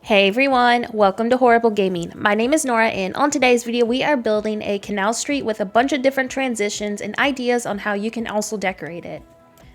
Hey everyone, welcome to Horrible Gaming. My name is Nora and on today's video we are building a canal street with a bunch of different transitions and ideas on how you can also decorate it.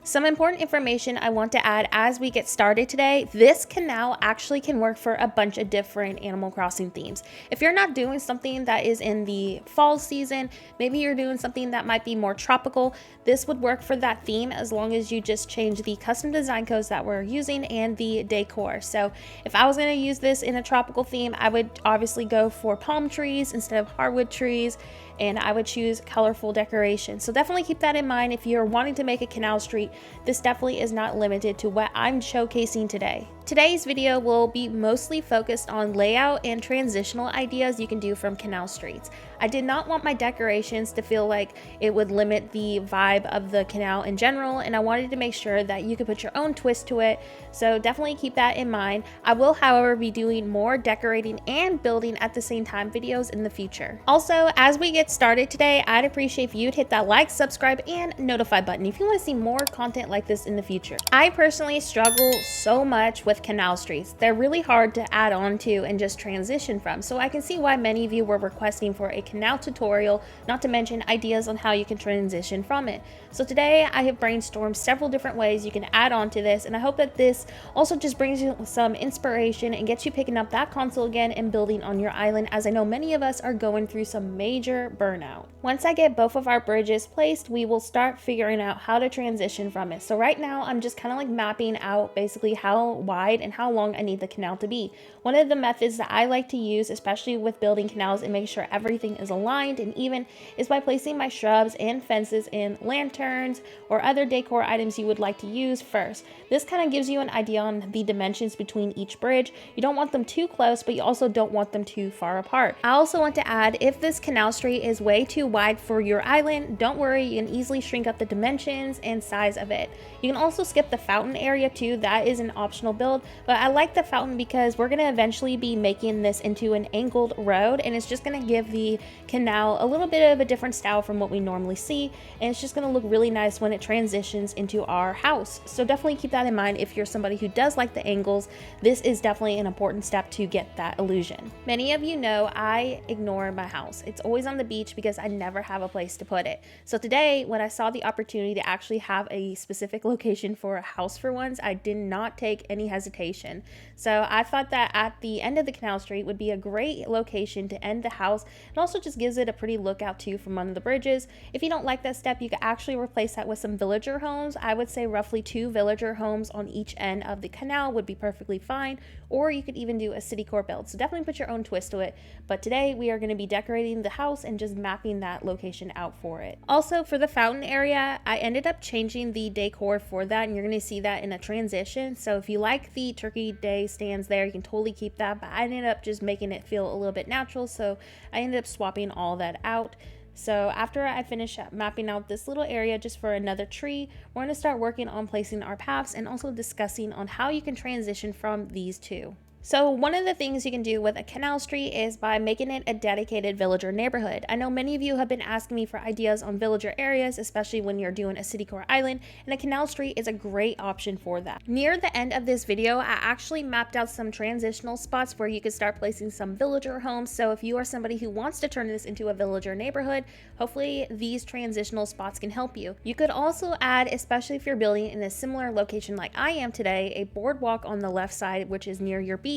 Some important information I want to add as we get started today. This canal actually can work for a bunch of different Animal Crossing themes. If you're not doing something that is in the fall season, maybe you're doing something that might be more tropical, this would work for that theme as long as you just change the custom design codes that we're using and the decor. So if I was going to use this in a tropical theme, I would obviously go for palm trees instead of hardwood trees, and I would choose colorful decoration. So definitely keep that in mind if you're wanting to make a canal street. This definitely is not limited to what I'm showcasing today. Today's video will be mostly focused on layout and transitional ideas you can do from canal streets. I did not want my decorations to feel like it would limit the vibe of the canal in general, and I wanted to make sure that you could put your own twist to it, so definitely keep that in mind. I will, however, be doing more decorating and building at the same time videos in the future. Also, as we get started today, I'd appreciate if you'd hit that like, subscribe, and notify button if you want to see more content like this in the future. I personally struggle so much with canal streets. They're really hard to add on to and just transition from, so I can see why many of you were requesting for a canal tutorial, not to mention ideas on how you can transition from it. So today I have brainstormed several different ways you can add on to this, and I hope that this also just brings you some inspiration and gets you picking up that console again and building on your island, as I know many of us are going through some major burnout. Once I get both of our bridges placed, we will start figuring out how to transition from it. So right now I'm just kind of like mapping out basically how wide and how long I need the canal to be. One of the methods that I like to use, especially with building canals and making sure everything is aligned and even, is by placing my shrubs and fences and lanterns or other decor items you would like to use first. This kind of gives you an idea on the dimensions between each bridge. You don't want them too close, but you also don't want them too far apart. I also want to add, if this canal street is way too wide for your island, don't worry, you can easily shrink up the dimensions and size of it. You can also skip the fountain area too. That is an optional build, but I like the fountain because we're going to eventually be making this into an angled road, and it's just going to give the canal a little bit of a different style from what we normally see, and it's just going to look really nice when it transitions into our house. So definitely keep that in mind if you're somebody who does like the angles. This is definitely an important step to get that illusion. Many of you know I ignore my house. It's always on the beach because I never have a place to put it. So today, when I saw the opportunity to actually have a specific location for a house for once, I did not take any hesitation. So I thought that at the end of the canal street would be a great location to end the house, and also just gives it a pretty lookout too from one of the bridges. If you don't like that step, you could actually replace that with some villager homes. I would say roughly 2 villager homes on each end of the canal would be perfectly fine, or you could even do a Citycore build. So definitely put your own twist to it. But today we are going to be decorating the house and just mapping that location out for it. Also, for the fountain area, I ended up changing the decor for that, and you're going to see that in a transition. So if you like the Turkey Day stands there, you can totally keep that, but I ended up just making it feel a little bit natural, so I ended up swapping all that out. So after I finish mapping out this little area just for another tree, we're going to start working on placing our paths and also discussing on how you can transition from these two. So one of the things you can do with a canal street is by making it a dedicated villager neighborhood. I know many of you have been asking me for ideas on villager areas, especially when you're doing a Citycore island, and a canal street is a great option for that. Near the end of this video, I actually mapped out some transitional spots where you could start placing some villager homes. So if you are somebody who wants to turn this into a villager neighborhood, hopefully these transitional spots can help you. You could also add, especially if you're building in a similar location like I am today, a boardwalk on the left side, which is near your beach,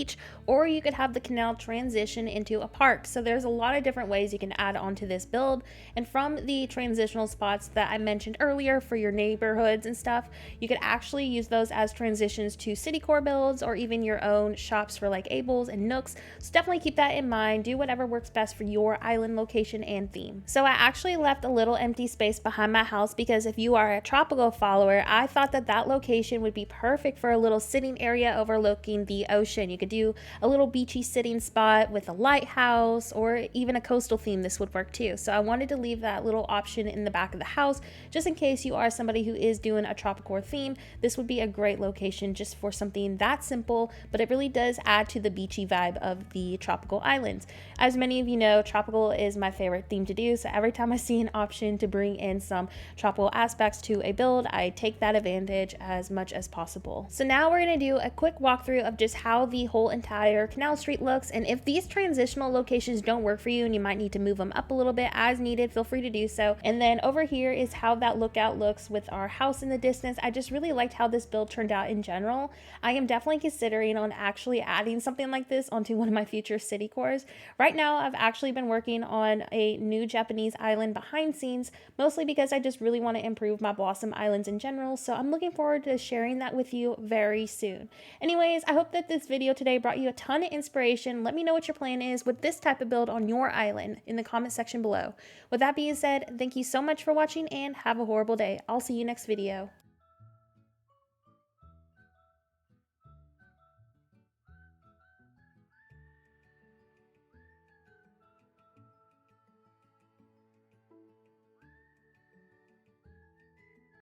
or you could have the canal transition into a park. So there's a lot of different ways you can add on to this build, and from the transitional spots that I mentioned earlier for your neighborhoods and stuff, you could actually use those as transitions to Citycore builds or even your own shops for like Abel's and Nooks. So definitely keep that in mind. Do whatever works best for your island location and theme. So I actually left a little empty space behind my house because if you are a tropical follower, I thought that that location would be perfect for a little sitting area overlooking the ocean. You could do a little beachy sitting spot with a lighthouse, or even a coastal theme. This would work too. So I wanted to leave that little option in the back of the house just in case you are somebody who is doing a tropical theme. This would be a great location just for something that simple, but it really does add to the beachy vibe of the tropical islands. As many of you know, tropical is my favorite theme to do, so every time I see an option to bring in some tropical aspects to a build, I take that advantage as much as possible. So now we're going to do a quick walkthrough of just how the whole entire Canal Street looks. And if these transitional locations don't work for you and you might need to move them up a little bit as needed, feel free to do so. And then over here is how that lookout looks with our house in the distance. I just really liked how this build turned out in general. I am definitely considering on actually adding something like this onto one of my future city cores. Right now, I've actually been working on a new Japanese island behind scenes, mostly because I just really want to improve my Blossom Islands in general. So I'm looking forward to sharing that with you very soon. Anyways, I hope that this video today brought you a ton of inspiration. Let me know what your plan is with this type of build on your island in the comment section below. With that being said, thank you so much for watching and have a horrible day. I'll see you next video.